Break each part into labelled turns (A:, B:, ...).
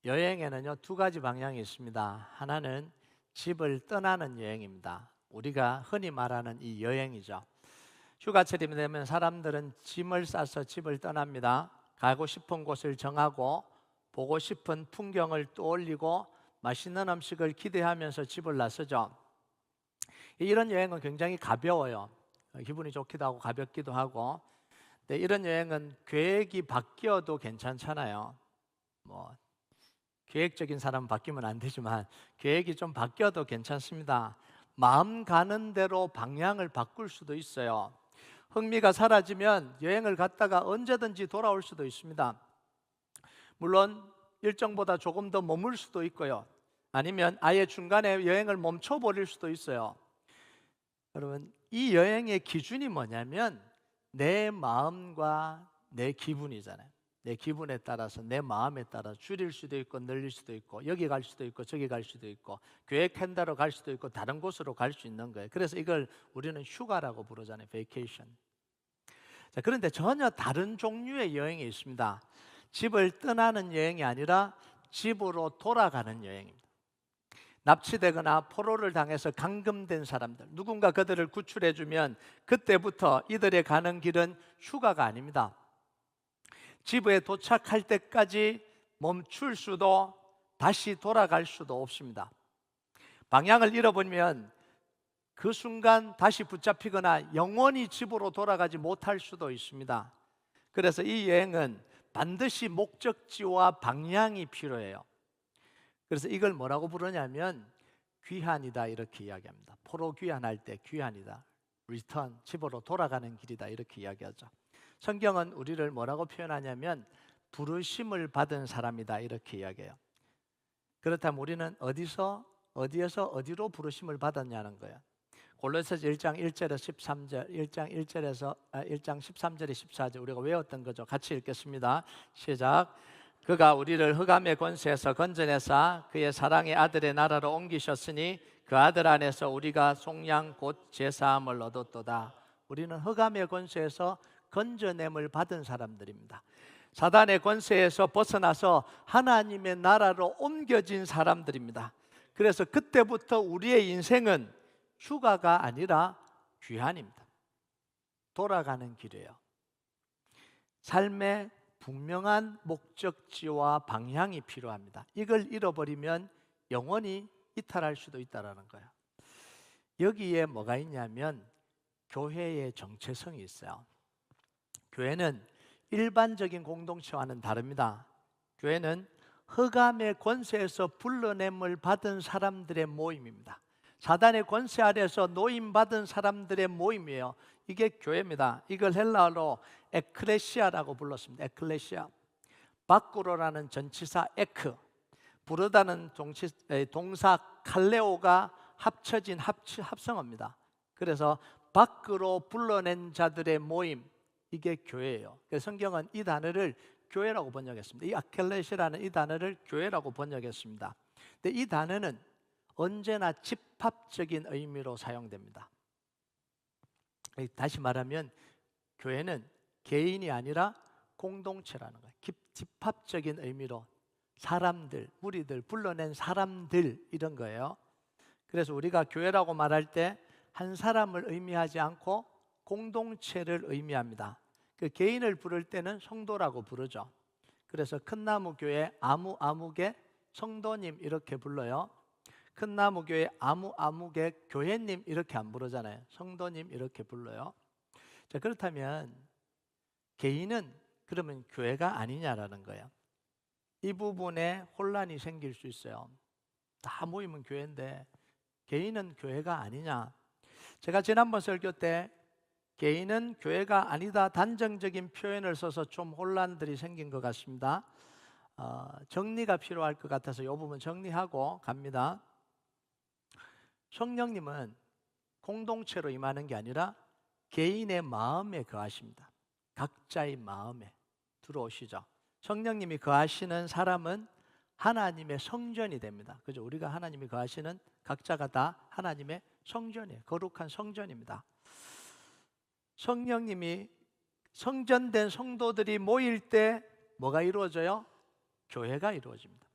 A: 여행에는요, 두 가지 방향이 있습니다. 하나는 집을 떠나는 여행입니다. 우리가 흔히 말하는 이 여행이죠. 휴가철이 되면 사람들은 짐을 싸서 집을 떠납니다. 가고 싶은 곳을 정하고 보고 싶은 풍경을 떠올리고 맛있는 음식을 기대하면서 집을 나서죠. 이런 여행은 굉장히 가벼워요. 기분이 좋기도 하고 가볍기도 하고. 근데 이런 여행은 계획이 바뀌어도 괜찮잖아요. 뭐 계획적인 사람은 바뀌면 안 되지만 계획이 좀 바뀌어도 괜찮습니다. 마음 가는 대로 방향을 바꿀 수도 있어요. 흥미가 사라지면 여행을 갔다가 언제든지 돌아올 수도 있습니다. 물론 일정보다 조금 더 머물 수도 있고요. 아니면 아예 중간에 여행을 멈춰버릴 수도 있어요. 여러분, 이 여행의 기준이 뭐냐면 내 마음과 내 기분이잖아요. 내 기분에 따라서, 내 마음에 따라 줄일 수도 있고 늘릴 수도 있고, 여기 갈 수도 있고 저기 갈 수도 있고, 계획한 대로 갈 수도 있고 다른 곳으로 갈 수 있는 거예요. 그래서 이걸 우리는 휴가라고 부르잖아요. 베이케이션. 자, 그런데 전혀 다른 종류의 여행이 있습니다. 집을 떠나는 여행이 아니라 집으로 돌아가는 여행입니다. 납치되거나 포로를 당해서 감금된 사람들, 누군가 그들을 구출해주면 그때부터 이들의 가는 길은 휴가가 아닙니다. 집에 도착할 때까지 멈출 수도 다시 돌아갈 수도 없습니다. 방향을 잃어버리면 그 순간 다시 붙잡히거나 영원히 집으로 돌아가지 못할 수도 있습니다. 그래서 이 여행은 반드시 목적지와 방향이 필요해요. 그래서 이걸 뭐라고 부르냐면 귀환이다 이렇게 이야기합니다. 포로 귀환할 때 귀환이다. 리턴, 집으로 돌아가는 길이다 이렇게 이야기하죠. 성경은 우리를 뭐라고 표현하냐면 부르심을 받은 사람이다 이렇게 이야기해요. 그렇다면 우리는 어디에서 어디로 부르심을 받았냐는 거예요. 골로새서 1장 1절에서 13절, 1장 13절에 14절 우리가 외웠던 거죠. 같이 읽겠습니다. 시작. 그가 우리를 흑암의 권세에서 건져내사 그의 사랑의 아들의 나라로 옮기셨으니 그 아들 안에서 우리가 속량 곧 제사함을 얻었도다. 우리는 흑암의 권세에서 건져냄을 받은 사람들입니다. 사단의 권세에서 벗어나서 하나님의 나라로 옮겨진 사람들입니다. 그래서 그때부터 우리의 인생은 휴가가 아니라 귀환입니다. 돌아가는 길이에요. 삶의 분명한 목적지와 방향이 필요합니다. 이걸 잃어버리면 영원히 이탈할 수도 있다는 거예요. 여기에 뭐가 있냐면 교회의 정체성이 있어요. 교회는 일반적인 공동체와는 다릅니다. 교회는 흑암의 권세에서 불러냄을 받은 사람들의 모임입니다. 사단의 권세 아래에서 노임받은 사람들의 모임이에요. 이게 교회입니다. 이걸 헬라어로 에클레시아라고 불렀습니다. 에클레시아. 밖으로라는 전치사 에크, 부르다는 동사 칼레오가 합쳐진 합성어입니다. 그래서 밖으로 불러낸 자들의 모임, 이게 교회예요. 그래서 성경은 이 단어를 교회라고 번역했습니다. 이 아켈레시라는 이 단어를 교회라고 번역했습니다. 근데 이 단어는 언제나 집합적인 의미로 사용됩니다. 다시 말하면 교회는 개인이 아니라 공동체라는 거예요. 집합적인 의미로 사람들, 무리들, 불러낸 사람들 이런 거예요. 그래서 우리가 교회라고 말할 때 한 사람을 의미하지 않고 공동체를 의미합니다. 그 개인을 부를 때는 성도라고 부르죠. 그래서 큰나무교회 아무개 성도님 이렇게 불러요. 큰나무교회 아무개 교회님 이렇게 안 부르잖아요. 성도님 이렇게 불러요. 자, 그렇다면 개인은 그러면 교회가 아니냐라는 거예요. 이 부분에 혼란이 생길 수 있어요. 다 모이면 교회인데 개인은 교회가 아니냐. 제가 지난번 설교 때 개인은 교회가 아니다 단정적인 표현을 써서 좀 혼란들이 생긴 것 같습니다. 정리가 필요할 것 같아서 이 부분 정리하고 갑니다. 성령님은 공동체로 임하는 게 아니라 개인의 마음에 거하십니다. 각자의 마음에 들어오시죠. 성령님이 거하시는 사람은 하나님의 성전이 됩니다. 그죠? 우리가 하나님이 거하시는 각자가 다 하나님의 성전이에요. 거룩한 성전입니다. 성령님이 성전된 성도들이 모일 때 뭐가 이루어져요? 교회가 이루어집니다.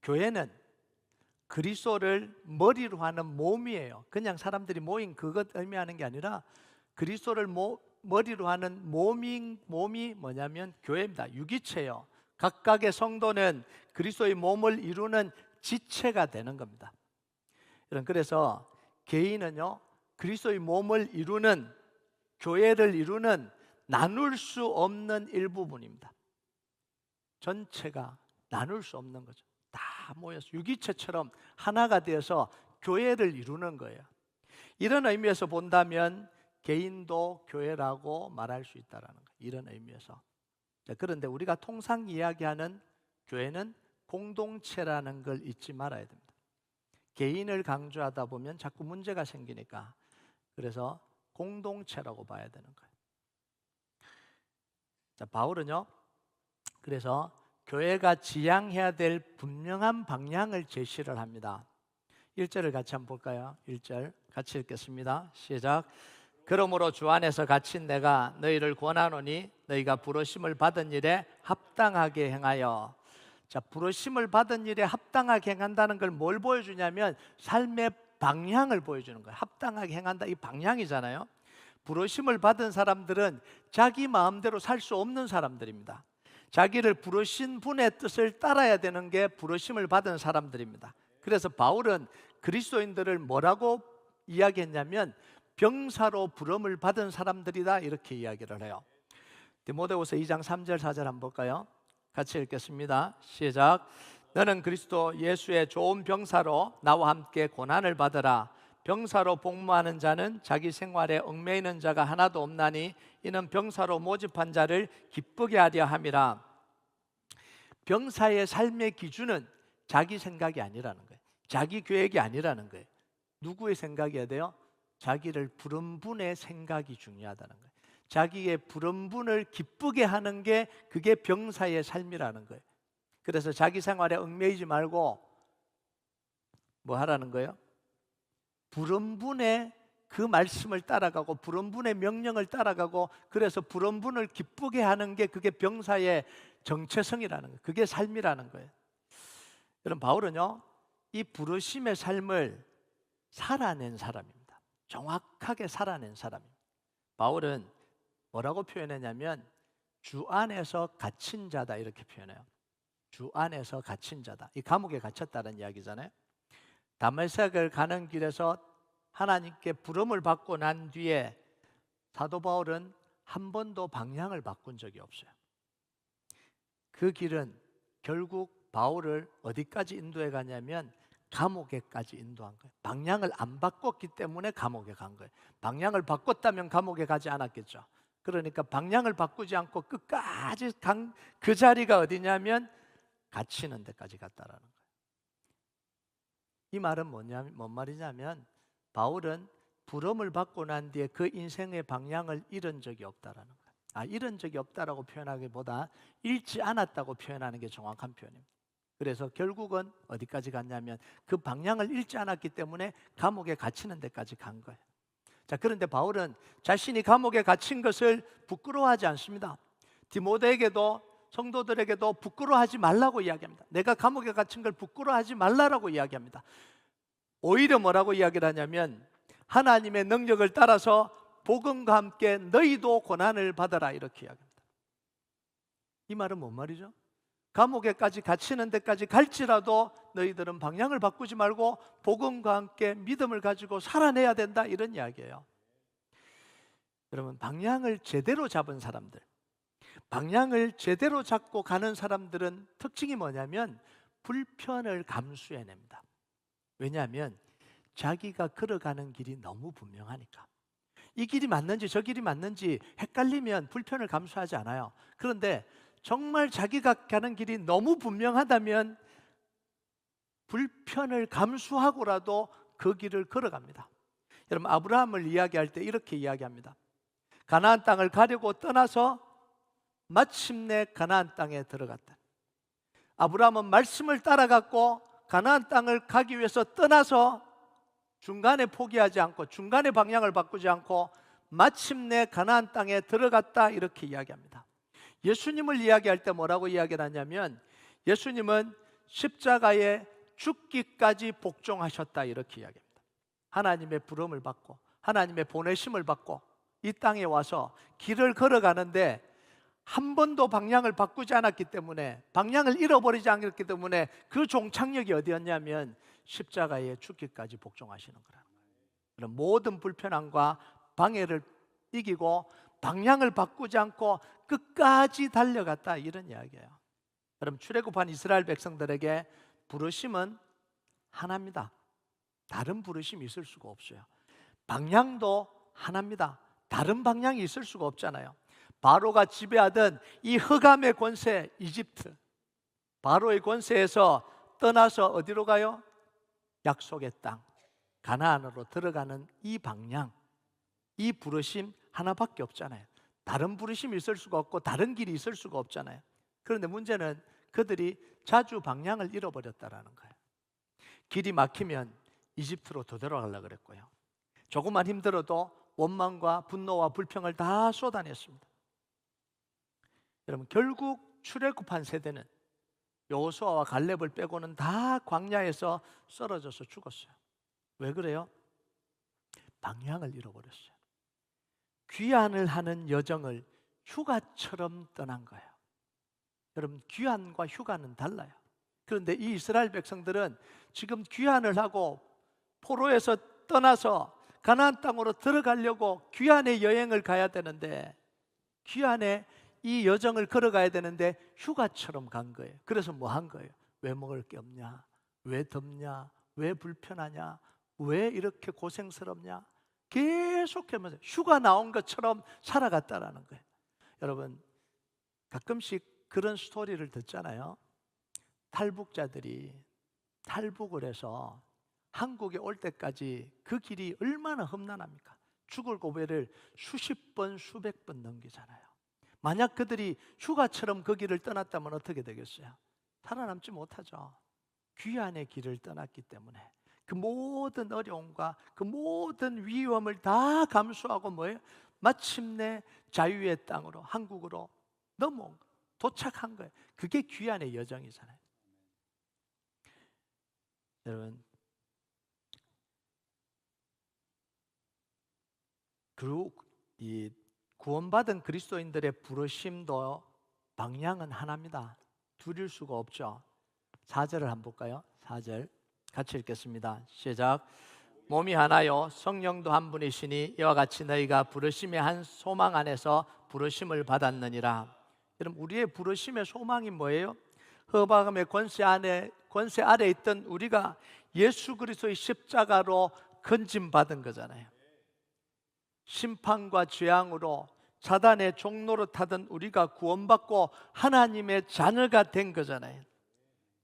A: 교회는 그리스도를 머리로 하는 몸이에요. 그냥 사람들이 모인 그것 의미하는 게 아니라 그리스도를 머리로 하는 몸이 뭐냐면 교회입니다. 유기체요. 각각의 성도는 그리스도의 몸을 이루는 지체가 되는 겁니다. 그래서 개인은요, 그리스도의 몸을 이루는, 교회를 이루는 나눌 수 없는 일부분입니다. 전체가 나눌 수 없는 거죠. 다 모여서 유기체처럼 하나가 되어서 교회를 이루는 거예요. 이런 의미에서 본다면 개인도 교회라고 말할 수 있다는 거예요. 이런 의미에서. 그런데 우리가 통상 이야기하는 교회는 공동체라는 걸 잊지 말아야 됩니다. 개인을 강조하다 보면 자꾸 문제가 생기니까, 그래서 공동체라고 봐야 되는 거예요. 자, 바울은요, 그래서 교회가 지향해야 될 분명한 방향을 제시를 합니다. 1절을 같이 한번 볼까요? 1절 같이 읽겠습니다. 시작. 그러므로 주 안에서 갇힌 내가 너희를 권하노니 너희가 부르심을 받은 일에 합당하게 행하여. 자, 부르심을 받은 일에 합당하게 행한다는 걸 뭘 보여주냐면 삶의 방향을 보여주는 거예요. 합당하게 행한다, 이 방향이잖아요. 부르심을 받은 사람들은 자기 마음대로 살 수 없는 사람들입니다. 자기를 부르신 분의 뜻을 따라야 되는 게 부르심을 받은 사람들입니다. 그래서 바울은 그리스도인들을 뭐라고 이야기했냐면 병사로 부름을 받은 사람들이다, 이렇게 이야기를 해요. 디모데후서 2장 3절 4절 한번 볼까요? 같이 읽겠습니다. 시작. 너는 그리스도 예수의 좋은 병사로 나와 함께 고난을 받으라. 병사로 복무하는 자는 자기 생활에 얽매이는 자가 하나도 없나니 이는 병사로 모집한 자를 기쁘게 하려 함이라. 병사의 삶의 기준은 자기 생각이 아니라는 거예요. 자기 계획이 아니라는 거예요. 누구의 생각이어야 돼요? 자기를 부른 분의 생각이 중요하다는 거예요. 자기의 부른 분을 기쁘게 하는 게 그게 병사의 삶이라는 거예요. 그래서 자기 생활에 얽매이지 말고 뭐 하라는 거예요? 부른 분의 그 말씀을 따라가고 부른 분의 명령을 따라가고, 그래서 부른 분을 기쁘게 하는 게 그게 병사의 정체성이라는 거예요. 그게 삶이라는 거예요. 여러분, 바울은요, 이 부르심의 삶을 살아낸 사람입니다. 정확하게 살아낸 사람입니다. 바울은 뭐라고 표현했냐면 주 안에서 갇힌 자다, 이렇게 표현해요. 주 안에서 갇힌 자다. 이 감옥에 갇혔다는 이야기잖아요. 다메섹을 가는 길에서 하나님께 부름을 받고 난 뒤에 사도 바울은 한 번도 방향을 바꾼 적이 없어요. 그 길은 결국 바울을 어디까지 인도해 가냐면 감옥에까지 인도한 거예요. 방향을 안 바꿨기 때문에 감옥에 간 거예요. 방향을 바꿨다면 감옥에 가지 않았겠죠. 그러니까 방향을 바꾸지 않고 끝까지 간 그 자리가 어디냐면 갇히는 데까지 갔다라는 거예요. 이 말은 뭔 말이냐면 바울은 부름을 받고 난 뒤에 그 인생의 방향을 잃은 적이 없다라는 거예요. 잃은 적이 없다라고 표현하기보다 잃지 않았다고 표현하는 게 정확한 표현입니다. 그래서 결국은 어디까지 갔냐면 그 방향을 잃지 않았기 때문에 감옥에 갇히는 데까지 간 거예요. 자, 그런데 바울은 자신이 감옥에 갇힌 것을 부끄러워하지 않습니다. 디모데에게도 성도들에게도 부끄러워하지 말라고 이야기합니다. 내가 감옥에 갇힌 걸 부끄러워하지 말라라고 이야기합니다. 오히려 뭐라고 이야기를 하냐면 하나님의 능력을 따라서 복음과 함께 너희도 고난을 받아라, 이렇게 이야기합니다. 이 말은 뭔 말이죠? 감옥에까지 갇히는 데까지 갈지라도 너희들은 방향을 바꾸지 말고 복음과 함께 믿음을 가지고 살아내야 된다, 이런 이야기예요. 여러분, 방향을 제대로 잡은 사람들, 방향을 제대로 잡고 가는 사람들은 특징이 뭐냐면 불편을 감수해냅니다. 왜냐하면 자기가 걸어가는 길이 너무 분명하니까. 이 길이 맞는지 저 길이 맞는지 헷갈리면 불편을 감수하지 않아요. 그런데 정말 자기가 가는 길이 너무 분명하다면 불편을 감수하고라도 그 길을 걸어갑니다. 여러분, 아브라함을 이야기할 때 이렇게 이야기합니다. 가나안 땅을 가려고 떠나서 마침내 가나안 땅에 들어갔다. 아브라함은 말씀을 따라갔고 가나안 땅을 가기 위해서 떠나서 중간에 포기하지 않고 중간에 방향을 바꾸지 않고 마침내 가나안 땅에 들어갔다, 이렇게 이야기합니다. 예수님을 이야기할 때 뭐라고 이야기를 하냐면 예수님은 십자가에 죽기까지 복종하셨다 이렇게 이야기합니다. 하나님의 부름을 받고 하나님의 보내심을 받고 이 땅에 와서 길을 걸어가는데 한 번도 방향을 바꾸지 않았기 때문에, 방향을 잃어버리지 않았기 때문에 그 종착역이 어디였냐면 십자가에 죽기까지 복종하시는 거라. 그럼 모든 불편함과 방해를 이기고 방향을 바꾸지 않고 끝까지 달려갔다 이런 이야기예요. 그럼 출애굽한 이스라엘 백성들에게 부르심은 하나입니다. 다른 부르심이 있을 수가 없어요. 방향도 하나입니다. 다른 방향이 있을 수가 없잖아요. 바로가 지배하던 이 흑암의 권세 이집트, 바로의 권세에서 떠나서 어디로 가요? 약속의 땅 가나안으로 들어가는 이 방향, 이 부르심 하나밖에 없잖아요. 다른 부르심이 있을 수가 없고 다른 길이 있을 수가 없잖아요. 그런데 문제는 그들이 자주 방향을 잃어버렸다라는 거예요. 길이 막히면 이집트로 되돌아가려고 그랬고요, 조금만 힘들어도 원망과 분노와 불평을 다 쏟아냈습니다. 여러분, 결국 출애굽한 세대는 여호수아와 갈렙을 빼고는 다 광야에서 쓰러져서 죽었어요. 왜 그래요? 방향을 잃어버렸어요. 귀환을 하는 여정을 휴가처럼 떠난 거예요. 여러분, 귀환과 휴가는 달라요. 그런데 이 이스라엘 백성들은 지금 귀환을 하고 포로에서 떠나서 가나안 땅으로 들어가려고 귀환의 여행을 가야 되는데, 귀환의 이 여정을 걸어가야 되는데 휴가처럼 간 거예요. 그래서 뭐 한 거예요? 왜 먹을 게 없냐? 왜 덥냐? 왜 불편하냐? 왜 이렇게 고생스럽냐? 계속하면서 휴가 나온 것처럼 살아갔다라는 거예요. 여러분, 가끔씩 그런 스토리를 듣잖아요. 탈북자들이 탈북을 해서 한국에 올 때까지 그 길이 얼마나 험난합니까? 죽을 고비를 수십 번, 수백 번 넘기잖아요. 만약 그들이 휴가처럼 그 길을 떠났다면 어떻게 되겠어요? 살아남지 못하죠. 귀환의 길을 떠났기 때문에 그 모든 어려움과 그 모든 위험을 다 감수하고 뭐예요? 마침내 자유의 땅으로, 한국으로 넘어온 거예요. 도착한 거예요. 그게 귀환의 여정이잖아요. 여러분, 그리고 이 구원받은 그리스도인들의 부르심도 방향은 하나입니다. 둘일 수가 없죠. 4절을 한번 볼까요? 4절 같이 읽겠습니다. 시작. 몸이 하나요 성령도 한 분이시니 이와 같이 너희가 부르심의 한 소망 안에서 부르심을 받았느니라. 여러분, 우리의 부르심의 소망이 뭐예요? 흑암의 권세 아래 있던 우리가 예수 그리스도의 십자가로 건짐받은 거잖아요. 심판과 재앙으로 사단의 종로로 타던 우리가 구원받고 하나님의 자녀가 된 거잖아요.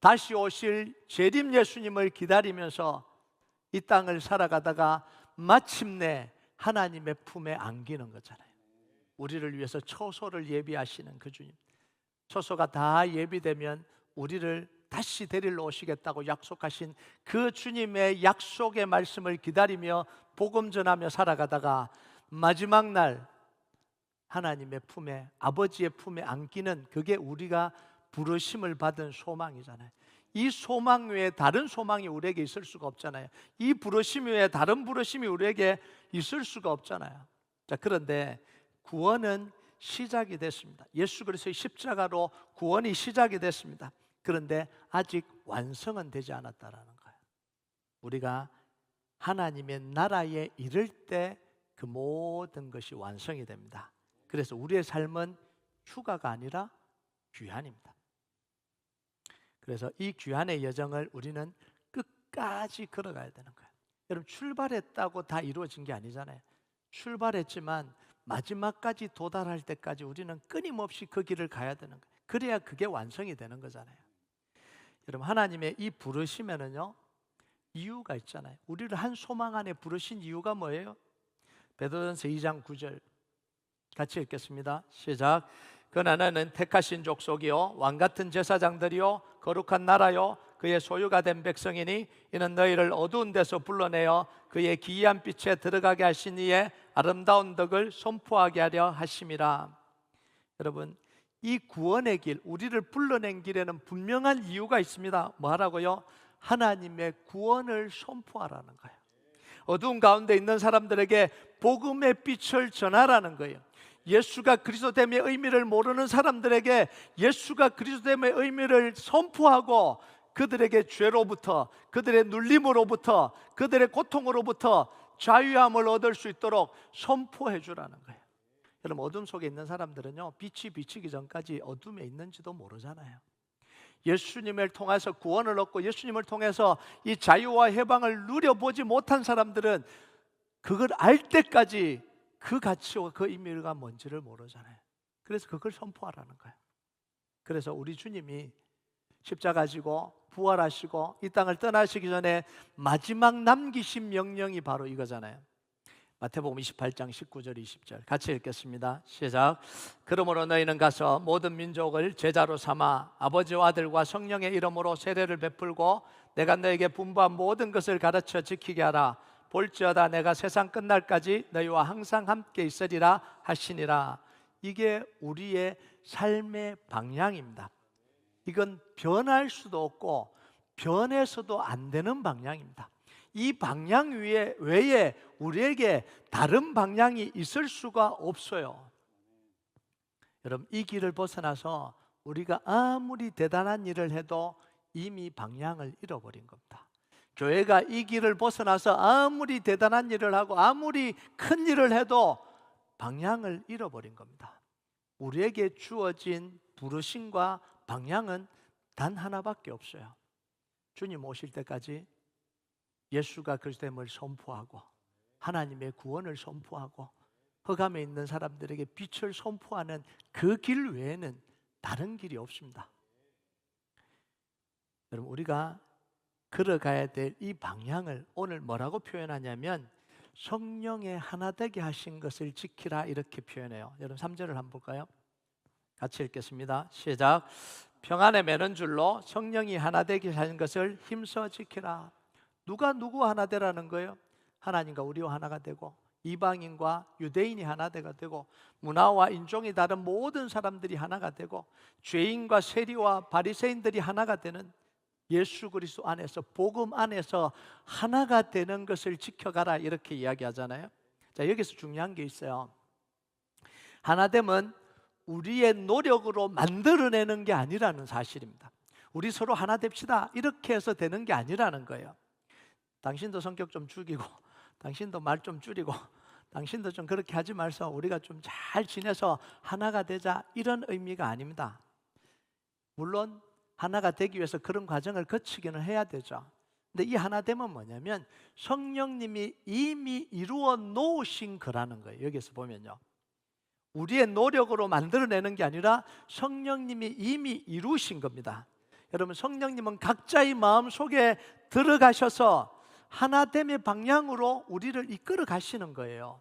A: 다시 오실 재림 예수님을 기다리면서 이 땅을 살아가다가 마침내 하나님의 품에 안기는 거잖아요. 우리를 위해서 처소를 예비하시는 그 주님, 처소가 다 예비되면 우리를 다시 데리러 오시겠다고 약속하신 그 주님의 약속의 말씀을 기다리며 복음 전하며 살아가다가 마지막 날 하나님의 품에, 아버지의 품에 안기는, 그게 우리가 부르심을 받은 소망이잖아요. 이 소망 외에 다른 소망이 우리에게 있을 수가 없잖아요. 이 부르심 외에 다른 부르심이 우리에게 있을 수가 없잖아요. 자, 그런데 구원은 시작이 됐습니다. 예수 그리스도의 십자가로 구원이 시작이 됐습니다. 그런데 아직 완성은 되지 않았다라는 거예요. 우리가 하나님의 나라에 이를 때 그 모든 것이 완성이 됩니다. 그래서 우리의 삶은 휴가가 아니라 귀환입니다. 그래서 이 귀환의 여정을 우리는 끝까지 걸어가야 되는 거예요. 여러분, 출발했다고 다 이루어진 게 아니잖아요. 출발했지만 마지막까지 도달할 때까지 우리는 끊임없이 그 길을 가야 되는 거예요. 그래야 그게 완성이 되는 거잖아요. 여러분, 하나님의 이 부르시면은요 이유가 있잖아요. 우리를 한 소망 안에 부르신 이유가 뭐예요? 베드로전서 2장 9절 같이 읽겠습니다. 시작. 그러나 너는 택하신 족속이요 왕같은 제사장들이요 거룩한 나라요 그의 소유가 된 백성이니 이는 너희를 어두운 데서 불러내어 그의 기이한 빛에 들어가게 하신 이의 아름다운 덕을 선포하게 하려 하심이라. 여러분, 이 구원의 길, 우리를 불러낸 길에는 분명한 이유가 있습니다. 뭐라고요? 하나님의 구원을 선포하라는 거예요. 어두운 가운데 있는 사람들에게 복음의 빛을 전하라는 거예요. 예수가 그리스도됨의 의미를 모르는 사람들에게 예수가 그리스도됨의 의미를 선포하고 그들에게 죄로부터, 그들의 눌림으로부터, 그들의 고통으로부터 자유함을 얻을 수 있도록 선포해 주라는 거예요. 여러분, 어둠 속에 있는 사람들은요, 빛이 비치기 전까지 어둠에 있는지도 모르잖아요. 예수님을 통해서 구원을 얻고 예수님을 통해서 이 자유와 해방을 누려보지 못한 사람들은 그걸 알 때까지 그 가치와 그 의미가 뭔지를 모르잖아요. 그래서 그걸 선포하라는 거예요. 그래서 우리 주님이 십자가 지고 부활하시고 이 땅을 떠나시기 전에 마지막 남기신 명령이 바로 이거잖아요. 마태복음 28장 19절 20절 같이 읽겠습니다. 시작. 그러므로 너희는 가서 모든 민족을 제자로 삼아 아버지와 아들과 성령의 이름으로 세례를 베풀고 내가 너에게 분부한 모든 것을 가르쳐 지키게 하라. 볼지어다 내가 세상 끝날까지 너희와 항상 함께 있으리라 하시니라. 이게 우리의 삶의 방향입니다. 이건 변할 수도 없고 변해서도 안 되는 방향입니다. 이 방향 외에 우리에게 다른 방향이 있을 수가 없어요. 여러분, 이 길을 벗어나서 우리가 아무리 대단한 일을 해도 이미 방향을 잃어버린 겁니다. 교회가 이 길을 벗어나서 아무리 대단한 일을 하고 아무리 큰 일을 해도 방향을 잃어버린 겁니다. 우리에게 주어진 부르심과 방향은 단 하나밖에 없어요. 주님 오실 때까지 예수가 그리스도임을 선포하고 하나님의 구원을 선포하고 흑암에 있는 사람들에게 빛을 선포하는 그 길 외에는 다른 길이 없습니다. 여러분, 우리가 걸어가야 될 이 방향을 오늘 뭐라고 표현하냐면 성령의 하나 되게 하신 것을 지키라 이렇게 표현해요. 여러분 3절을 한번 볼까요? 같이 읽겠습니다. 시작. 평안에 매는 줄로 성령이 하나 되게 하신 것을 힘써 지키라. 누가 누구 하나 되라는 거예요? 하나님과 우리와 하나가 되고 이방인과 유대인이 하나 되고 문화와 인종이 다른 모든 사람들이 하나가 되고 죄인과 세리와 바리새인들이 하나가 되는 예수 그리스도 안에서 복음 안에서 하나가 되는 것을 지켜가라 이렇게 이야기하잖아요. 자, 여기서 중요한 게 있어요. 하나됨은 우리의 노력으로 만들어내는 게 아니라는 사실입니다. 우리 서로 하나 됩시다 이렇게 해서 되는 게 아니라는 거예요. 당신도 성격 좀 죽이고 당신도 말 좀 줄이고 당신도 좀 그렇게 하지 말서 우리가 좀 잘 지내서 하나가 되자 이런 의미가 아닙니다. 물론 하나가 되기 위해서 그런 과정을 거치기는 해야 되죠. 근데 이 하나됨은 뭐냐면 성령님이 이미 이루어 놓으신 거라는 거예요. 여기서 보면요, 우리의 노력으로 만들어내는 게 아니라 성령님이 이미 이루신 겁니다. 여러분, 성령님은 각자의 마음속에 들어가셔서 하나됨의 방향으로 우리를 이끌어 가시는 거예요.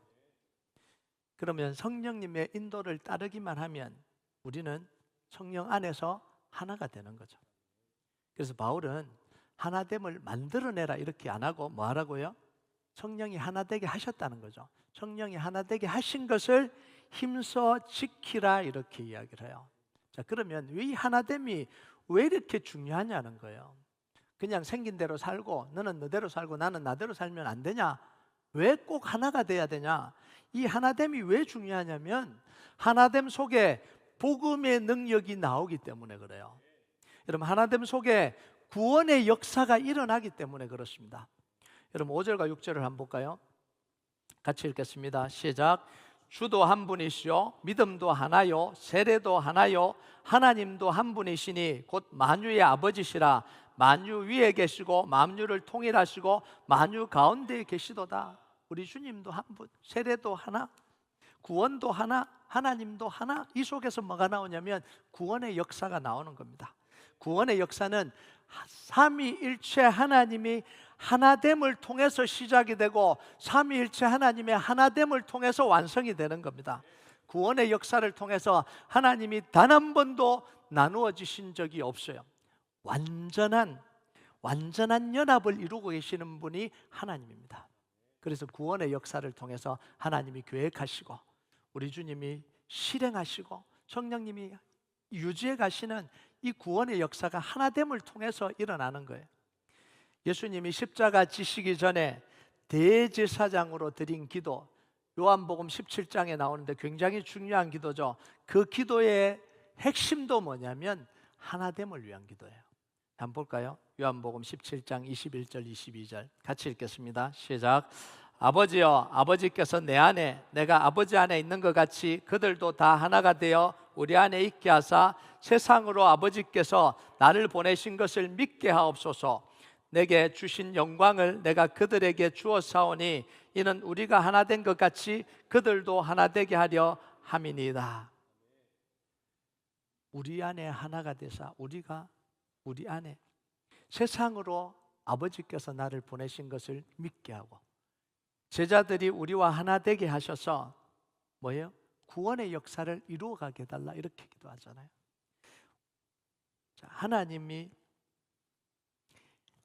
A: 그러면 성령님의 인도를 따르기만 하면 우리는 성령 안에서 하나가 되는 거죠. 그래서 바울은 하나됨을 만들어내라 이렇게 안 하고 뭐 하라고요? 성령이 하나 되게 하셨다는 거죠. 성령이 하나 되게 하신 것을 힘써 지키라 이렇게 이야기를 해요. 자, 그러면 이 하나됨이 왜 이렇게 중요하냐는 거예요. 그냥 생긴 대로 살고 너는 너대로 살고 나는 나대로 살면 안 되냐? 왜 꼭 하나가 돼야 되냐? 이 하나됨이 왜 중요하냐면 하나됨 속에 복음의 능력이 나오기 때문에 그래요. 여러분, 하나됨 속에 구원의 역사가 일어나기 때문에 그렇습니다. 여러분 5절과 6절을 한번 볼까요? 같이 읽겠습니다. 시작. 주도 한 분이시요 믿음도 하나요 세례도 하나요 하나님도 한 분이시니 곧 만유의 아버지시라. 만유 위에 계시고 만유를 통일하시고 만유 가운데에 계시도다. 우리 주님도 한 분, 세례도 하나, 구원도 하나, 하나님도 하나. 이 속에서 뭐가 나오냐면 구원의 역사가 나오는 겁니다. 구원의 역사는 삼위일체 하나님이 하나됨을 통해서 시작이 되고 삼위일체 하나님의 하나됨을 통해서 완성이 되는 겁니다. 구원의 역사를 통해서 하나님이 단 한 번도 나누어지신 적이 없어요. 완전한 연합을 이루고 계시는 분이 하나님입니다. 그래서 구원의 역사를 통해서 하나님이 계획하시고 우리 주님이 실행하시고 성령님이 유지해 가시는 이 구원의 역사가 하나됨을 통해서 일어나는 거예요. 예수님이 십자가 지시기 전에 대제사장으로 드린 기도, 요한복음 17장에 나오는데 굉장히 중요한 기도죠. 그 기도의 핵심도 뭐냐면 하나됨을 위한 기도예요. 한번 볼까요? 요한복음 17장 21절 22절 같이 읽겠습니다. 시작. 아버지여, 아버지께서 내 안에 내가 아버지 안에 있는 것 같이 그들도 다 하나가 되어 우리 안에 있게 하사 세상으로 아버지께서 나를 보내신 것을 믿게 하옵소서. 내게 주신 영광을 내가 그들에게 주었사오니 이는 우리가 하나 된 것 같이 그들도 하나 되게 하려 함이니이다. 우리 안에 하나가 되사 우리가 우리 안에 세상으로 아버지께서 나를 보내신 것을 믿게 하고 제자들이 우리와 하나 되게 하셔서 뭐예요? 구원의 역사를 이루어가게 해달라 이렇게 기도하잖아요. 자,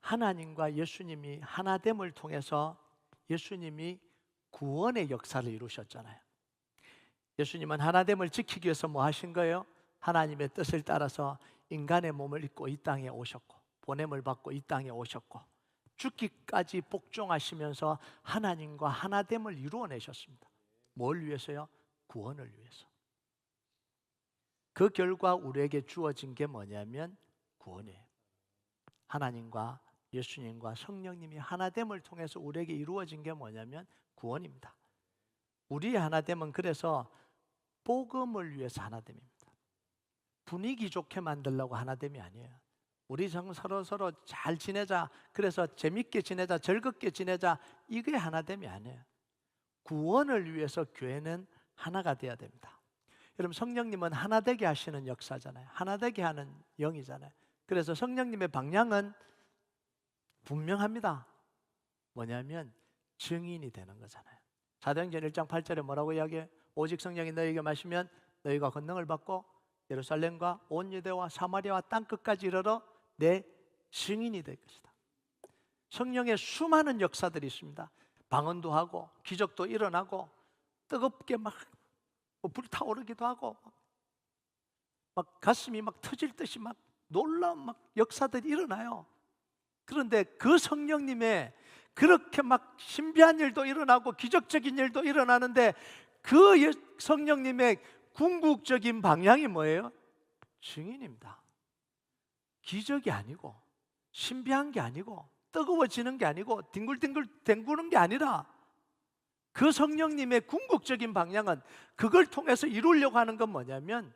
A: 하나님과 예수님이 하나됨을 통해서 예수님이 구원의 역사를 이루셨잖아요. 예수님은 하나됨을 지키기 위해서 뭐 하신 거예요? 하나님의 뜻을 따라서 인간의 몸을 입고 이 땅에 오셨고 보냄을 받고 이 땅에 오셨고 죽기까지 복종하시면서 하나님과 하나됨을 이루어내셨습니다. 뭘 위해서요? 구원을 위해서. 그 결과 우리에게 주어진 게 뭐냐면 구원이에요. 하나님과 예수님과 성령님이 하나됨을 통해서 우리에게 이루어진 게 뭐냐면 구원입니다. 우리의 하나됨은 그래서 복음을 위해서 하나됨입니다. 분위기 좋게 만들려고 하나됨이 아니에요. 우리 서로 잘 지내자, 그래서 재밌게 지내자, 즐겁게 지내자, 이게 하나됨이 아니에요. 구원을 위해서 교회는 하나가 돼야 됩니다. 여러분, 성령님은 하나 되게 하시는 역사잖아요. 하나 되게 하는 영이잖아요. 그래서 성령님의 방향은 분명합니다. 뭐냐면 증인이 되는 거잖아요. 사도행전 1장 8절에 뭐라고 이야기해요? 오직 성령이 너희에게 마시면 너희가 권능을 받고 예루살렘과 온 유대와 사마리아와 땅끝까지 이르러 내 증인이 될 것이다. 성령의 수많은 역사들이 있습니다. 방언도 하고 기적도 일어나고 뜨겁게 막 불타오르기도 하고 막 가슴이 막 터질 듯이 막 놀라운 막 역사들이 일어나요. 그런데 그 성령님의 그렇게 막 신비한 일도 일어나고 기적적인 일도 일어나는데 그 성령님의 궁극적인 방향이 뭐예요? 증인입니다. 기적이 아니고 신비한 게 아니고 뜨거워지는 게 아니고 뒹굴뒹굴 뒹구는 게 아니라 그 성령님의 궁극적인 방향은 그걸 통해서 이루려고 하는 건 뭐냐면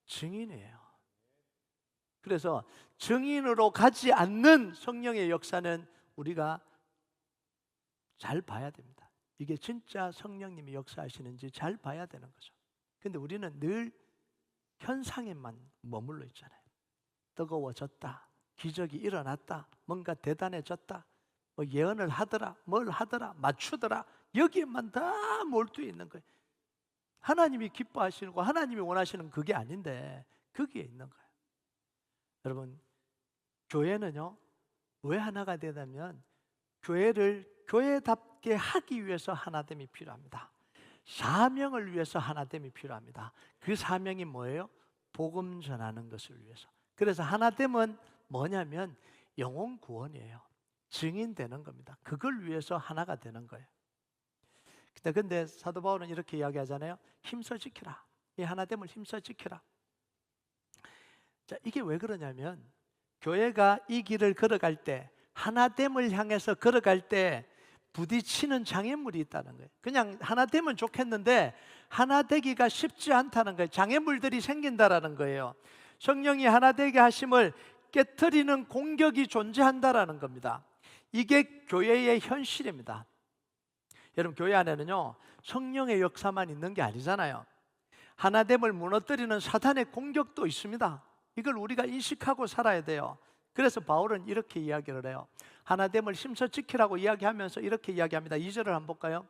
A: 증인이에요. 그래서 증인으로 가지 않는 성령의 역사는 우리가 잘 봐야 됩니다. 이게 진짜 성령님이 역사하시는지 잘 봐야 되는 거죠. 근데 우리는 늘 현상에만 머물러 있잖아요. 뜨거워졌다, 기적이 일어났다, 뭔가 대단해졌다, 뭐 예언을 하더라, 뭘 하더라, 맞추더라, 여기에만 다 몰두해 있는 거예요. 하나님이 기뻐하시는 거, 하나님이 원하시는 그게 아닌데 거기에 있는 거예요. 여러분, 교회는요 왜 하나가 되냐면 교회를 교회답게 하기 위해서 하나됨이 필요합니다. 사명을 위해서 하나됨이 필요합니다. 그 사명이 뭐예요? 복음 전하는 것을 위해서. 그래서 하나됨은 뭐냐면 영혼 구원이에요. 증인되는 겁니다. 그걸 위해서 하나가 되는 거예요. 근데 사도 바울은 이렇게 이야기하잖아요. 힘써 지켜라. 이 하나됨을 힘써 지켜라. 자, 이게 왜 그러냐면 교회가 이 길을 걸어갈 때, 하나됨을 향해서 걸어갈 때 부딪히는 장애물이 있다는 거예요. 그냥 하나 되면 좋겠는데 하나 되기가 쉽지 않다는 거예요. 장애물들이 생긴다라는 거예요. 성령이 하나 되게 하심을 깨트리는 공격이 존재한다라는 겁니다. 이게 교회의 현실입니다. 여러분, 교회 안에는요 성령의 역사만 있는 게 아니잖아요. 하나됨을 무너뜨리는 사탄의 공격도 있습니다. 이걸 우리가 인식하고 살아야 돼요. 그래서 바울은 이렇게 이야기를 해요. 하나됨을 힘써 지키라고 이야기하면서 이렇게 이야기합니다. 2절을 한번 볼까요?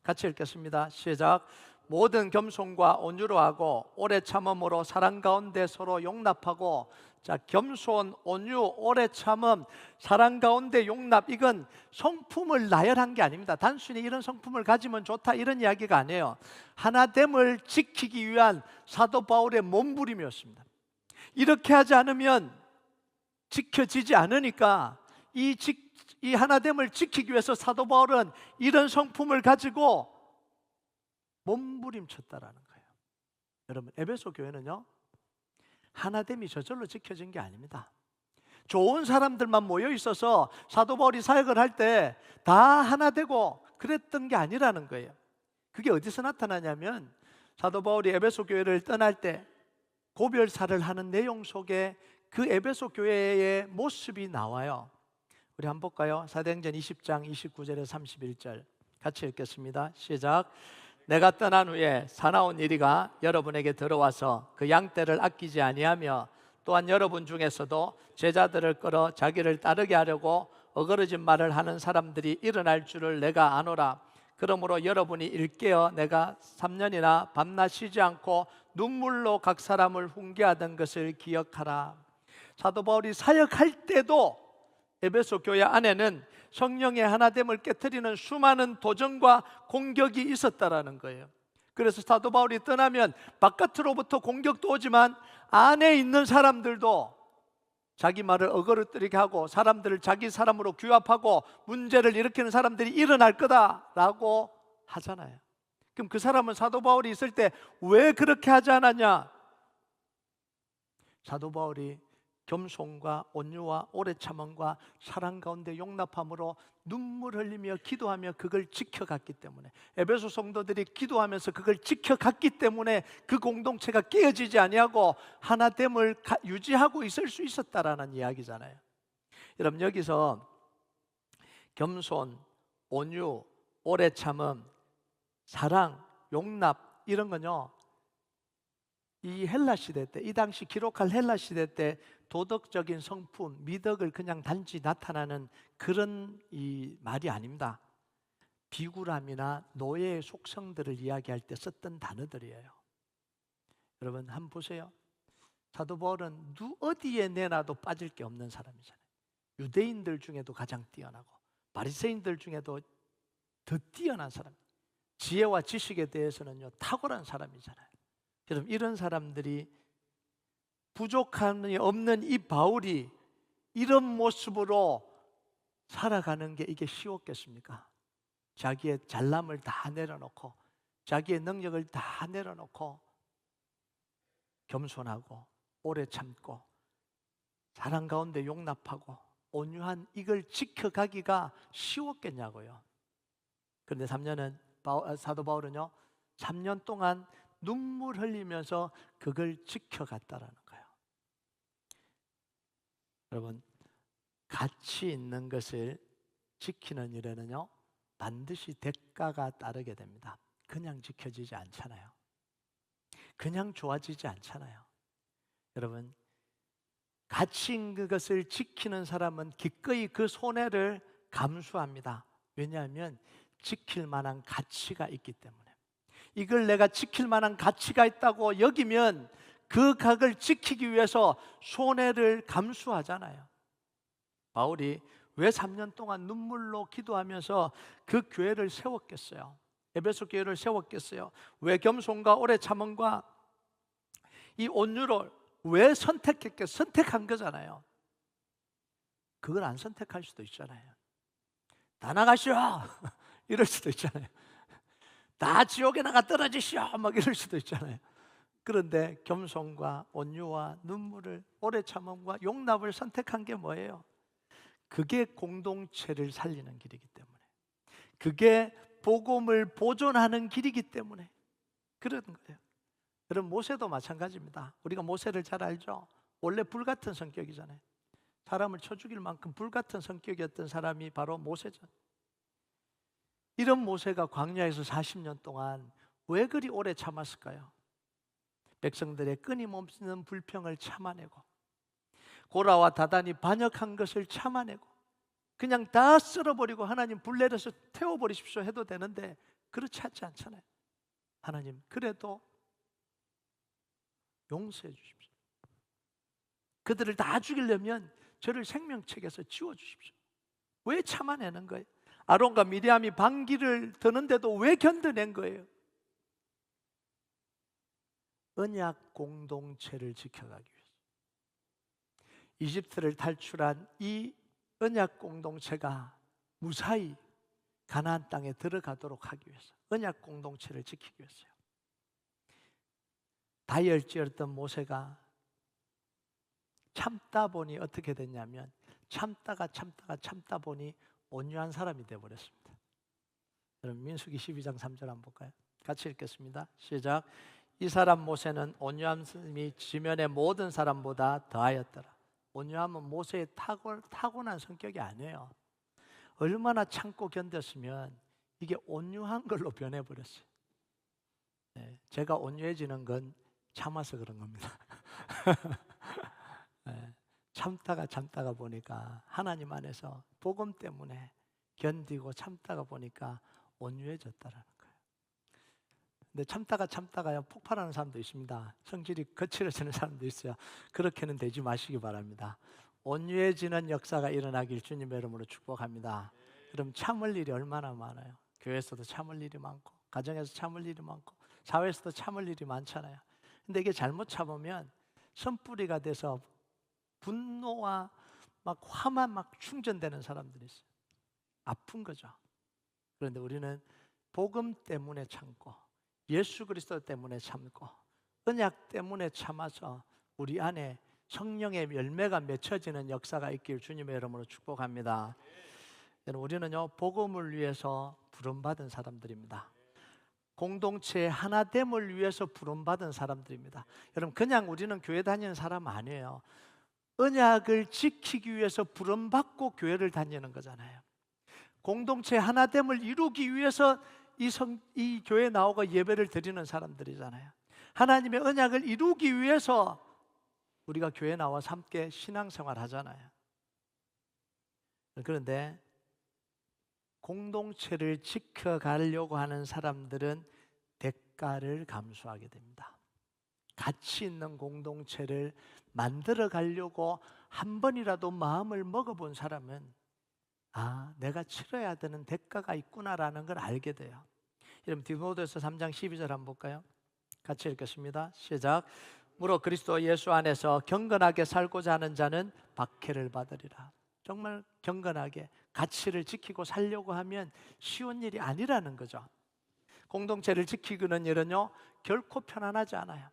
A: 같이 읽겠습니다. 시작. 모든 겸손과 온유로 하고 오래 참음으로 사랑 가운데 서로 용납하고. 자, 겸손, 온유, 오래 참음, 사랑 가운데 용납, 이건 성품을 나열한 게 아닙니다. 단순히 이런 성품을 가지면 좋다 이런 이야기가 아니에요. 하나됨을 지키기 위한 사도 바울의 몸부림이었습니다. 이렇게 하지 않으면 지켜지지 않으니까 이 하나됨을 지키기 위해서 사도 바울은 이런 성품을 가지고 몸부림쳤다라는 거예요. 여러분, 에베소 교회는요, 하나됨이 저절로 지켜진 게 아닙니다. 좋은 사람들만 모여 있어서 사도 바울이 사역을 할 때 다 하나 되고 그랬던 게 아니라는 거예요. 그게 어디서 나타나냐면 사도 바울이 에베소 교회를 떠날 때 고별사를 하는 내용 속에 그 에베소 교회의 모습이 나와요. 우리 한번 볼까요? 사도행전 20장 29절에 31절 같이 읽겠습니다. 시작. 내가 떠난 후에 사나운 이리가 여러분에게 들어와서 그 양떼를 아끼지 아니하며 또한 여러분 중에서도 제자들을 끌어 자기를 따르게 하려고 어그러진 말을 하는 사람들이 일어날 줄을 내가 아노라. 그러므로 여러분이 일깨어 내가 3년이나 밤낮 쉬지 않고 눈물로 각 사람을 훈계하던 것을 기억하라. 사도 바울이 사역할 때도 에베소 교회 안에는 성령의 하나됨을 깨트리는 수많은 도전과 공격이 있었다라는 거예요. 그래서 사도 바울이 떠나면 바깥으로부터 공격도 오지만 안에 있는 사람들도 자기 말을 어그러뜨리게 하고 사람들을 자기 사람으로 규합하고 문제를 일으키는 사람들이 일어날 거다라고 하잖아요. 그럼 그 사람은 사도 바울이 있을 때 왜 그렇게 하지 않았냐? 사도 바울이 겸손과 온유와 오래 참음과 사랑 가운데 용납함으로 눈물 흘리며 기도하며 그걸 지켜갔기 때문에, 에베소 성도들이 기도하면서 그걸 지켜갔기 때문에 그 공동체가 깨어지지 아니하고 하나됨을 유지하고 있을 수 있었다라는 이야기잖아요. 여러분, 여기서 겸손, 온유, 오래 참음, 사랑, 용납 이런 건요, 이 헬라 시대 때, 이 당시 기록할 헬라 시대 때 도덕적인 성품, 미덕을 그냥 단지 나타나는 그런 이 말이 아닙니다. 비굴함이나 노예의 속성들을 이야기할 때 썼던 단어들이에요. 여러분 한번 보세요. 사도 바울은 어디에 내놔도 빠질 게 없는 사람이잖아요. 유대인들 중에도 가장 뛰어나고 바리새인들 중에도 더 뛰어난 사람, 지혜와 지식에 대해서는요 탁월한 사람이잖아요. 여러분, 이런 사람들이 부족함이 없는 이 바울이 이런 모습으로 살아가는 게 이게 쉬웠겠습니까? 자기의 잘남을 다 내려놓고 자기의 능력을 다 내려놓고 겸손하고 오래 참고 사랑 가운데 용납하고 온유한 이걸 지켜가기가 쉬웠겠냐고요. 그런데 사도 바울은요 3년 동안 눈물 흘리면서 그걸 지켜갔다라는 거예요. 여러분, 가치 있는 것을 지키는 일에는요 반드시 대가가 따르게 됩니다. 그냥 지켜지지 않잖아요. 그냥 좋아지지 않잖아요. 여러분, 가치 있는 것을 지키는 사람은 기꺼이 그 손해를 감수합니다. 왜냐하면 지킬 만한 가치가 있기 때문에. 이걸 내가 지킬 만한 가치가 있다고 여기면 그 각을 지키기 위해서 손해를 감수하잖아요. 바울이 왜 3년 동안 눈물로 기도하면서 그 교회를 세웠겠어요? 에베소 교회를 세웠겠어요? 왜 겸손과 오래 참음과 이 온유를 왜 선택했겠어요? 선택한 거잖아요. 그걸 안 선택할 수도 있잖아요. 다 나가시오 이럴 수도 있잖아요. 다 지옥에 나가 떨어지시오 막 이럴 수도 있잖아요. 그런데 겸손과 온유와 눈물을, 오래 참음과 용납을 선택한 게 뭐예요? 그게 공동체를 살리는 길이기 때문에, 그게 복음을 보존하는 길이기 때문에 그런 거예요. 여러분, 모세도 마찬가지입니다. 우리가 모세를 잘 알죠? 원래 불같은 성격이잖아요. 사람을 쳐 죽일 만큼 불같은 성격이었던 사람이 바로 모세죠. 이런 모세가 광야에서 40년 동안 왜 그리 오래 참았을까요? 백성들의 끊임없는 불평을 참아내고 고라와 다단이 반역한 것을 참아내고 그냥 다 쓸어버리고 하나님 불 내려서 태워버리십시오 해도 되는데 그렇지 않잖아요. 하나님, 그래도 용서해 주십시오. 그들을 다 죽이려면 저를 생명책에서 지워주십시오. 왜 참아내는 거예요? 아론과 미리암이 방귀를 드는데도 왜 견뎌낸 거예요? 언약 공동체를 지켜가기 위해서. 이집트를 탈출한 이 언약 공동체가 무사히 가나안 땅에 들어가도록 하기 위해서, 언약 공동체를 지키기 위해서요. 다이얼지었던 모세가 참다 보니 어떻게 됐냐면, 참다 보니 온유한 사람이 되어버렸습니다. 여러분, 민수기 12장 3절 한번 볼까요? 같이 읽겠습니다. 시작. 이 사람 모세는 온유함이 지면의 모든 사람보다 더하였더라. 온유함은 모세의 타고난 성격이 아니에요. 얼마나 참고 견뎠으면 이게 온유한 걸로 변해버렸어요. 네, 제가 온유해지는 건 참아서 그런 겁니다. 네, 참다가 보니까 하나님 안에서 복음 때문에 견디고 참다가 보니까 온유해졌다라는 거예요. 근데 참다가 폭발하는 사람도 있습니다. 성질이 거칠어지는 사람도 있어요. 그렇게는 되지 마시기 바랍니다. 온유해지는 역사가 일어나길 주님의 이름으로 축복합니다. 그럼 참을 일이 얼마나 많아요. 교회에서도 참을 일이 많고, 가정에서 참을 일이 많고, 사회에서도 참을 일이 많잖아요. 근데 이게 잘못 참으면 선뿌리가 돼서 분노와 막 화만 막 충전되는 사람들이 있어요. 아픈 거죠. 그런데 우리는 복음 때문에 참고, 예수 그리스도 때문에 참고, 언약 때문에 참아서 우리 안에 성령의 열매가 맺혀지는 역사가 있길 주님의 이름으로 축복합니다. 우리는요, 복음을 위해서 부름받은 사람들입니다. 공동체의 하나됨을 위해서 부름받은 사람들입니다. 여러분, 그냥 우리는 교회 다니는 사람 아니에요. 언약을 지키기 위해서 부름받고 교회를 다니는 거잖아요. 공동체 하나됨을 이루기 위해서 이 교회에 나오고 예배를 드리는 사람들이잖아요. 하나님의 언약을 이루기 위해서 우리가 교회에 나와서 함께 신앙생활 하잖아요. 그런데 공동체를 지켜가려고 하는 사람들은 대가를 감수하게 됩니다. 가치 있는 공동체를 만들어 가려고 한 번이라도 마음을 먹어본 사람은 내가 치러야 되는 대가가 있구나라는 걸 알게 돼요. 여러분, 디모데후서 3장 12절 한번 볼까요? 같이 읽겠습니다. 시작. 무릇 그리스도 예수 안에서 경건하게 살고자 하는 자는 박해를 받으리라. 정말 경건하게 가치를 지키고 살려고 하면 쉬운 일이 아니라는 거죠. 공동체를 지키는 일은요, 결코 편안하지 않아요.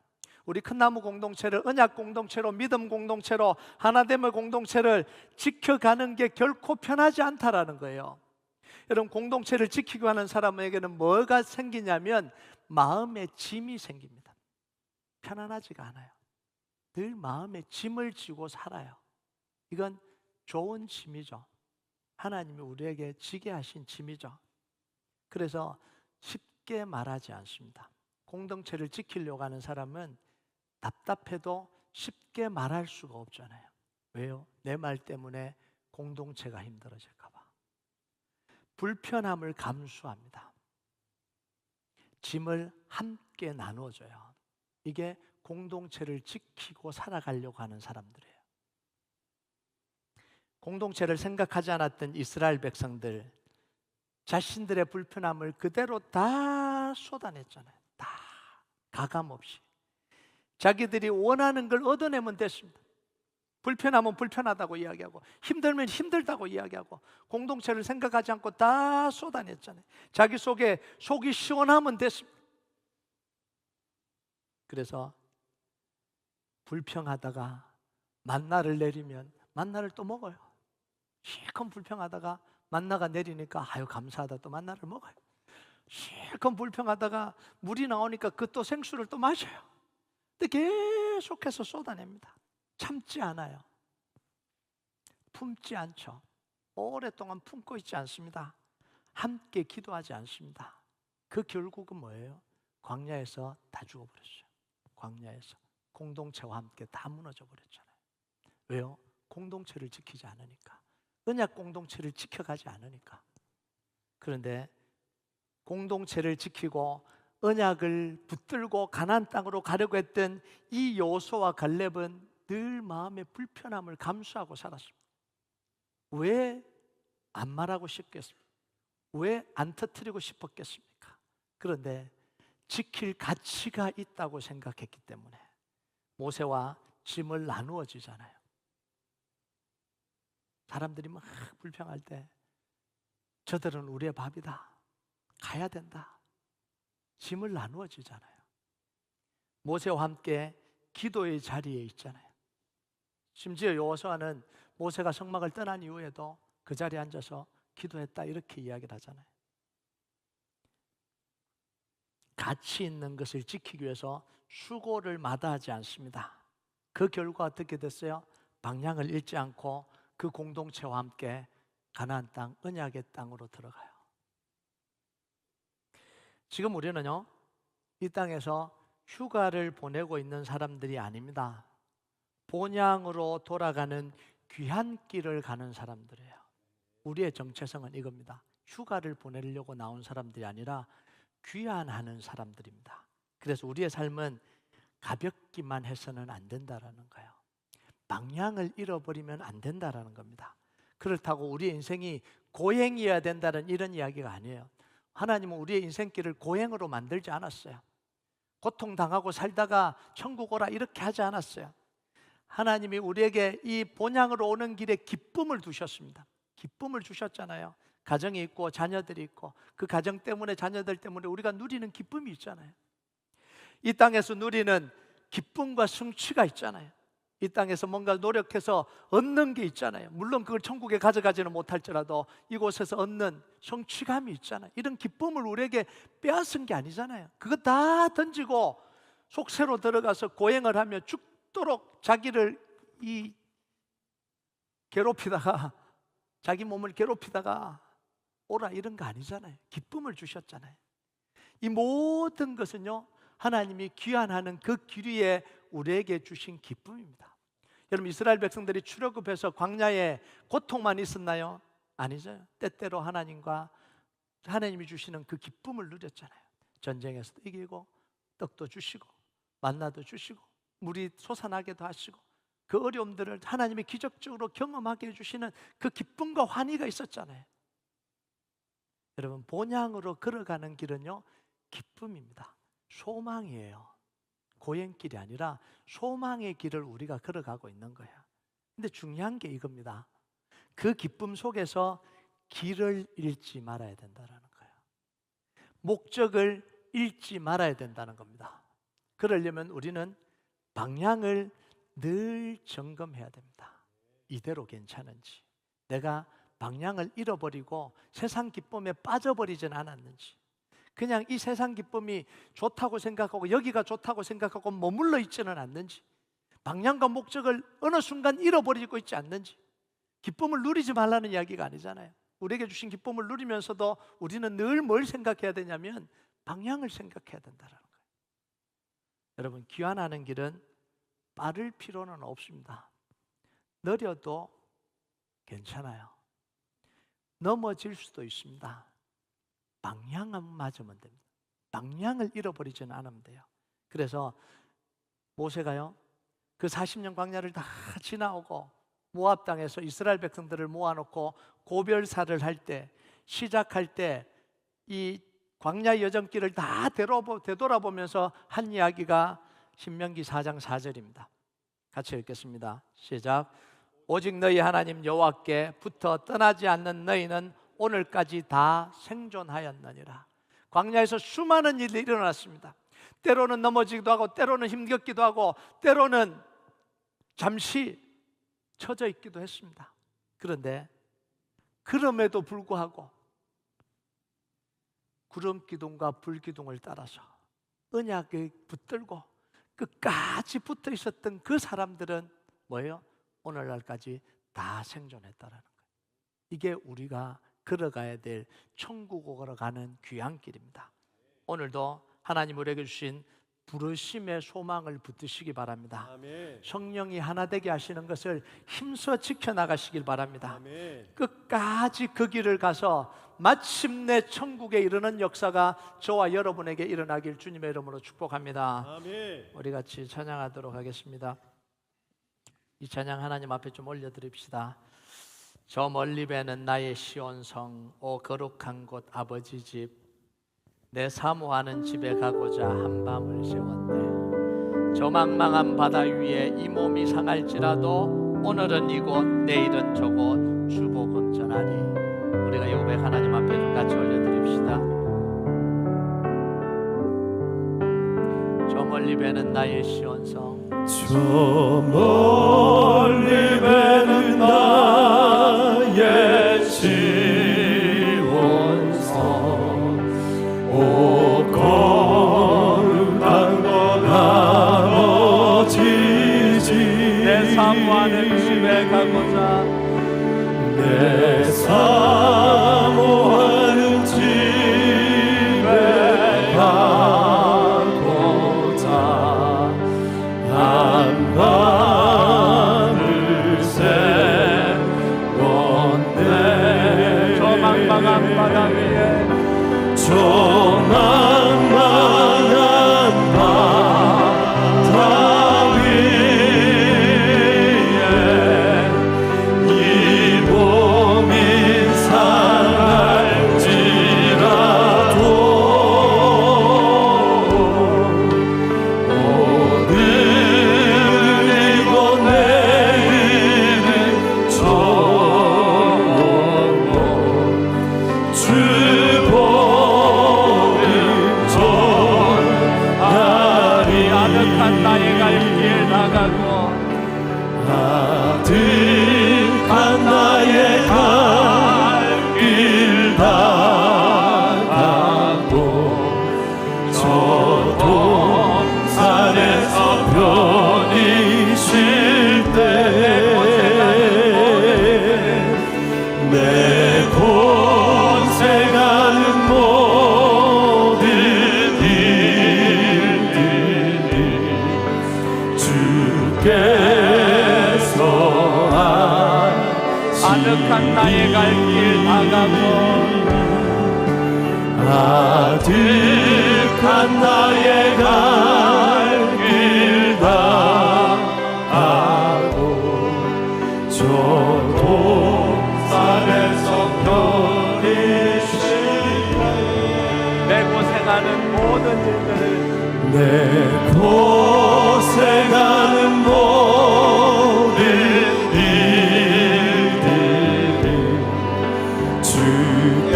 A: 우리 큰나무 공동체를 언약 공동체로, 믿음 공동체로, 하나됨의 공동체를 지켜가는 게 결코 편하지 않다라는 거예요. 여러분, 공동체를 지키고 하는 사람에게는 뭐가 생기냐면 마음의 짐이 생깁니다. 편안하지가 않아요. 늘 마음에 짐을 지고 살아요. 이건 좋은 짐이죠. 하나님이 우리에게 지게 하신 짐이죠. 그래서 쉽게 말하지 않습니다. 공동체를 지키려고 하는 사람은 답답해도 쉽게 말할 수가 없잖아요. 왜요? 내 말 때문에 공동체가 힘들어질까 봐. 불편함을 감수합니다. 짐을 함께 나눠줘요. 이게 공동체를 지키고 살아가려고 하는 사람들이에요. 공동체를 생각하지 않았던 이스라엘 백성들, 자신들의 불편함을 그대로 다 쏟아냈잖아요. 다 가감없이 자기들이 원하는 걸 얻어내면 됐습니다. 불편하면 불편하다고 이야기하고, 힘들면 힘들다고 이야기하고, 공동체를 생각하지 않고 다 쏟아냈잖아요. 자기 속에 속이 시원하면 됐습니다. 그래서 불평하다가 만나를 내리면 만나를 또 먹어요. 실컷 불평하다가 만나가 내리니까 아유 감사하다, 또 만나를 먹어요. 실컷 불평하다가 물이 나오니까 그 또 생수를 또 마셔요. 근데 계속해서 쏟아냅니다. 참지 않아요. 품지 않죠. 오랫동안 품고 있지 않습니다. 함께 기도하지 않습니다. 그 결국은 뭐예요? 광야에서 다 죽어버렸어요. 광야에서 공동체와 함께 다 무너져 버렸잖아요. 왜요? 공동체를 지키지 않으니까. 언약 공동체를 지켜가지 않으니까. 그런데 공동체를 지키고 언약을 붙들고 가나안 땅으로 가려고 했던 이 여호수아와 갈렙은 늘 마음의 불편함을 감수하고 살았습니다. 왜 안 말하고 싶겠습니까? 왜 안 터뜨리고 싶었겠습니까? 그런데 지킬 가치가 있다고 생각했기 때문에 모세와 짐을 나누어 지잖아요. 사람들이 막 불평할 때 저들은 우리의 밥이다, 가야 된다, 짐을 나누어 지잖아요. 모세와 함께 기도의 자리에 있잖아요. 심지어 여호수아는 모세가 성막을 떠난 이후에도 그 자리에 앉아서 기도했다, 이렇게 이야기를 하잖아요. 가치 있는 것을 지키기 위해서 수고를 마다하지 않습니다. 그 결과 어떻게 됐어요? 방향을 잃지 않고 그 공동체와 함께 가나안 땅, 언약의 땅으로 들어가요. 지금 우리는요, 이 땅에서 휴가를 보내고 있는 사람들이 아닙니다. 본향으로 돌아가는 귀한 길을 가는 사람들이에요. 우리의 정체성은 이겁니다. 휴가를 보내려고 나온 사람들이 아니라 귀환하는 사람들입니다. 그래서 우리의 삶은 가볍기만 해서는 안 된다라는 거예요. 방향을 잃어버리면 안 된다라는 겁니다. 그렇다고 우리의 인생이 고행이어야 된다는 이런 이야기가 아니에요. 하나님은 우리의 인생길을 고행으로 만들지 않았어요. 고통당하고 살다가 천국 오라 이렇게 하지 않았어요. 하나님이 우리에게 이 본향으로 오는 길에 기쁨을 두셨습니다. 기쁨을 주셨잖아요. 가정이 있고 자녀들이 있고 그 가정 때문에, 자녀들 때문에 우리가 누리는 기쁨이 있잖아요. 이 땅에서 누리는 기쁨과 성취가 있잖아요. 이 땅에서 뭔가 노력해서 얻는 게 있잖아요. 물론 그걸 천국에 가져가지는 못할지라도 이곳에서 얻는 성취감이 있잖아요. 이런 기쁨을 우리에게 빼앗은 게 아니잖아요. 그거 다 던지고 속세로 들어가서 고행을 하며 죽도록 자기를 괴롭히다가, 자기 몸을 괴롭히다가 오라, 이런 거 아니잖아요. 기쁨을 주셨잖아요. 이 모든 것은요, 하나님이 귀환하는 그 길 위에 우리에게 주신 기쁨입니다. 여러분, 이스라엘 백성들이 출애굽해서 광야에 고통만 있었나요? 아니죠. 때때로 하나님이 주시는 그 기쁨을 누렸잖아요. 전쟁에서도 이기고, 떡도 주시고, 만나도 주시고, 물이 솟아나게도 하시고, 그 어려움들을 하나님이 기적적으로 경험하게 해주시는 그 기쁨과 환희가 있었잖아요. 여러분, 본향으로 걸어가는 길은요, 기쁨입니다. 소망이에요. 고행길이 아니라 소망의 길을 우리가 걸어가고 있는 거예요. 근데 중요한 게 이겁니다. 그 기쁨 속에서 길을 잃지 말아야 된다는 거예요. 목적을 잃지 말아야 된다는 겁니다. 그러려면 우리는 방향을 늘 점검해야 됩니다. 이대로 괜찮은지, 내가 방향을 잃어버리고 세상 기쁨에 빠져버리진 않았는지, 그냥 이 세상 기쁨이 좋다고 생각하고 여기가 좋다고 생각하고 머물러 있지는 않는지, 방향과 목적을 어느 순간 잃어버리고 있지 않는지. 기쁨을 누리지 말라는 이야기가 아니잖아요. 우리에게 주신 기쁨을 누리면서도 우리는 늘 뭘 생각해야 되냐면 방향을 생각해야 된다는 거예요. 여러분, 귀환하는 길은 빠를 필요는 없습니다. 느려도 괜찮아요. 넘어질 수도 있습니다. 방향만 맞으면 됩니다. 방향을 잃어버리지는 않으면 돼요. 그래서 모세가요, 그 40년 광야를 다 지나오고 모압 땅에서 이스라엘 백성들을 모아놓고 고별사를 할 때, 시작할 때 이 광야 여정길을 다 되돌아보면서 한 이야기가 신명기 4장 4절입니다. 같이 읽겠습니다. 시작. 오직 너희 하나님 여호와께 붙어 떠나지 않는 너희는 오늘까지 다 생존하였느니라. 광야에서 수많은 일이 일어났습니다. 때로는 넘어지기도 하고, 때로는 힘겹기도 하고, 때로는 잠시 처져 있기도 했습니다. 그런데 그럼에도 불구하고 구름 기둥과 불 기둥을 따라서 언약에 붙들고 끝까지 붙어 있었던 그 사람들은 뭐예요? 오늘날까지 다 생존했다라는 거예요. 이게 우리가 걸어가야 될 천국으로 가는 귀한 길입니다. 오늘도 하나님 우리에게 주신 부르심의 소망을 붙드시기 바랍니다.
B: 아멘.
A: 성령이 하나 되게 하시는 것을 힘써 지켜나가시길 바랍니다.
B: 아멘.
A: 끝까지 그 길을 가서 마침내 천국에 이르는 역사가 저와 여러분에게 일어나길 주님의 이름으로 축복합니다.
B: 아멘.
A: 우리 같이 찬양하도록 하겠습니다. 이 찬양 하나님 앞에 좀 올려드립시다. 저 멀리 배는 나의 시온성, 오 거룩한 곳 아버지 집, 내 사모하는 집에 가고자 한밤을 새웠네. 저 망망한 바다 위에 이 몸이 상할지라도 오늘은 이곳 내일은 저곳 주복음 전하리. 우리가 이 고백 하나님 앞에 좀 같이 올려드립시다. 저 멀리 배는 나의 시온성,
B: 저 멀리 배는 나의 시온성, 오 거룩한 곳 아버지 집,
A: 내 사모하는 집에 가고자,
B: 내 사모하는 집에 가고자 한밤을 새웠네.
A: 저 망망한 바다 위에,
B: 저 망망한 바다 위에 이 몸이 상할지라도 오늘 이곳 내일은 저곳 주복음 전하리.
A: 아득한 나의 갈 길 나가고,
B: 아득한 나의 갈 길 나가고 저 동산에서 편히 쉴 때 내 고생하는 모든 일들이 주께서
A: 아득한 나의 갈 길 나가고,
B: 아득한 나의 갈 길 나가고 저 동산에서 편히 쉴때
A: 내 고생하는 모든 일들을
B: 내 고생하는 모든 일들이 주께서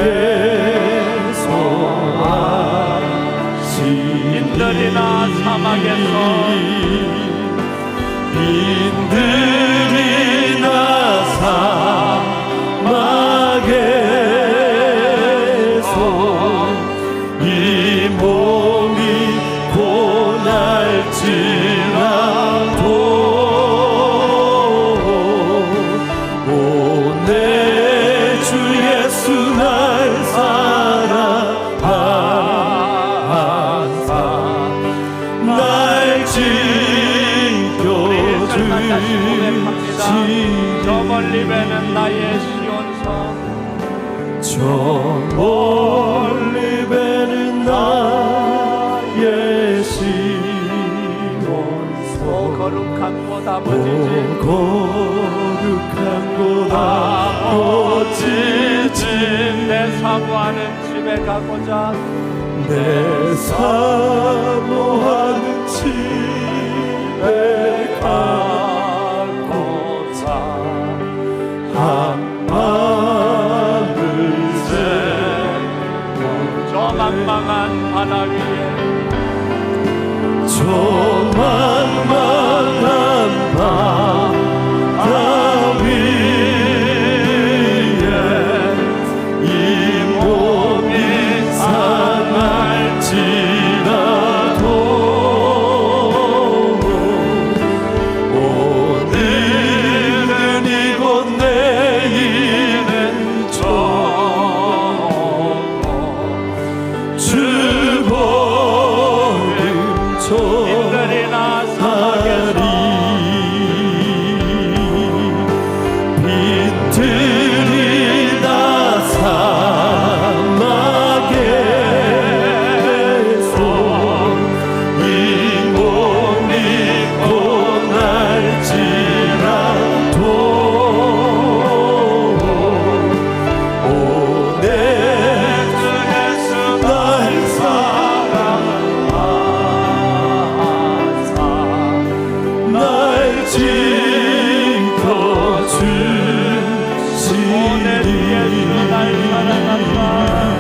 A: 인들이나 사막에서,
B: 인들이나 사막에서 이 몸이 고날지라도 오 내 주 예수 날 사랑한사 날 지켜주시니
A: 저 멀리 배는 나의 시온성,
B: 저 멀리 배는 나의 시온성,
A: 오 거룩한 곳 아버지 집,
B: 거룩한 곳 아버지 집,
A: 내 사모하는 집에 가고자,
B: 내 사모하는 집에 가고자 한밤을 새고
A: 저 망망한 바다 위에,
B: 저 망망한 바다 위에 이 몸이 상할지라도 주시니
A: 오 내 주 예수 날 사랑한다.